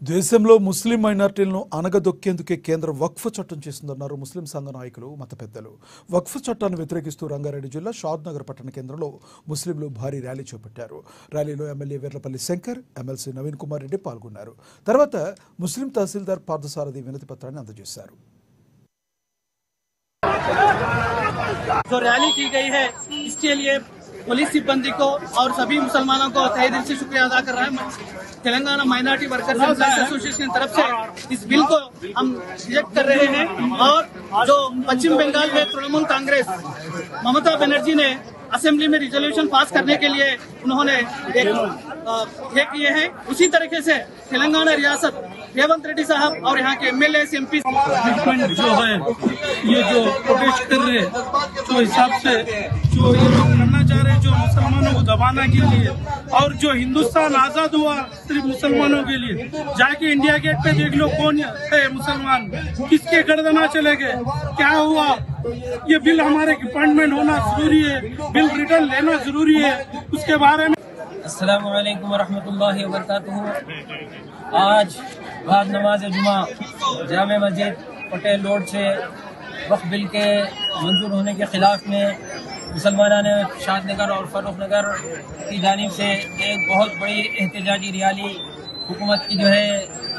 దేశంలో ముస్లిం మైనార్టీలను అనగదొక్కేందుకే కేంద్రం వక్ఫ్ చట్టం చేసిందన్నారు ముస్లిం సంఘ నాయకులు మత పెద్దలు. వక్ఫ్ చట్టాన్ని వ్యతిరేకిస్తూ రంగారెడ్డి జిల్లా షాద్ నగర్ పట్టణ కేంద్రంలో ముస్లింలు భారీ ర్యాలీ చేపట్టారు. ర్యాలీలో ఎమ్మెల్యే వీర్లపల్లి శంకర్, ఎమ్మెల్సీ నవీన్ కుమార్ రెడ్డి పాల్గొన్నారు. తర్వాత ముస్లిం తహసీల్దార్ పార్థసారథి వినతి పత్రాన్ని అందజేశారు. जो रैली की गई है इसके लिए पुलिस सिब्बंदी को और सभी मुसलमानों को तहे दिल से शुक्रिया अदा कर रहा है। तेलंगाना माइनॉरिटी वर्कर्स एसोसिएशन की तरफ से इस बिल को हम रिजेक्ट कर रहे हैं। और जो पश्चिम बंगाल में तृणमूल कांग्रेस ममता बनर्जी ने असेंबली में रिजोल्यूशन पास करने के लिए उन्होंने ये किए हैं, उसी तरीके से तेलंगाना रियासत रेवंत रेड्डी साहब और यहाँ के एमएलए एमपी जो है ये जो प्रोटेस्ट कर रहे हैं तो हिसाब से जो ये लोग करना चाह रहे हैं जो मुसलमानों को दबाना के लिए, और जो हिंदुस्तान आजाद हुआ सिर्फ मुसलमानों के लिए, जाके इंडिया गेट पे देख लो कौन है मुसलमान, किसके गर्दना चले गए, क्या हुआ। ये बिल हमारे डिपार्टमेंट होना जरूरी है, बिल रिटर्न लेना जरूरी है, उसके बारे में। अस्सलाम वालेकुम वरहमतुल्लाहि वबरकातुहू। आज बाद नमाज जुमा जामे मस्जिद पटेल रोड से वक्फ बिल के मंजूर होने के खिलाफ में मुसलमानों ने शाद नगर और फर्रुख नगर की जानिब से एक बहुत बड़ी एहतजाजी रैली हुकूमत की जो है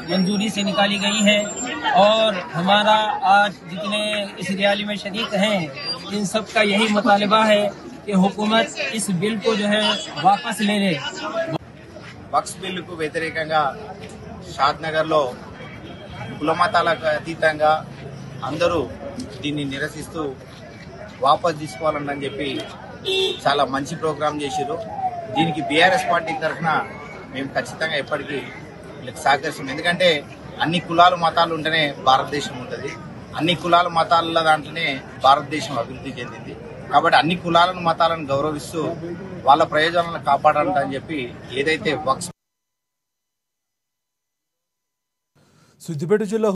मंजूरी से निकाली गई है। और हमारा आज जितने इस रैली में शरीक हैं इन सब का यही मुतालबा है कि हुकूमत इस बिल को जो है वापस ले ले। వక్ఫ్ బిల్లుకు వ్యతిరేకంగా షాద్ నగర్లో కులమతాలకు అతీతంగా అందరూ దీన్ని నిరసిస్తూ వాపస్ తీసుకోవాలని చెప్పి చాలా మంచి ప్రోగ్రాం చేశారు. దీనికి బీఆర్ఎస్ పార్టీ తరఫున మేము ఖచ్చితంగా ఎప్పటికీ వీళ్ళకి సహకరిస్తాం. ఎందుకంటే అన్ని కులాలు మతాలు ఉంటేనే భారతదేశం ఉంటుంది, అన్ని కులాల మతాల దాంట్లోనే భారతదేశం అభివృద్ధి చెందింది. కాబట్టి అన్ని కులాలను మతాలను గౌరవిస్తూ వాళ్ళ ప్రయోజనాలను కాపాడాలని చెప్పి ఏదైతే వక్ఫ్ సిద్దిపేట జిల్లా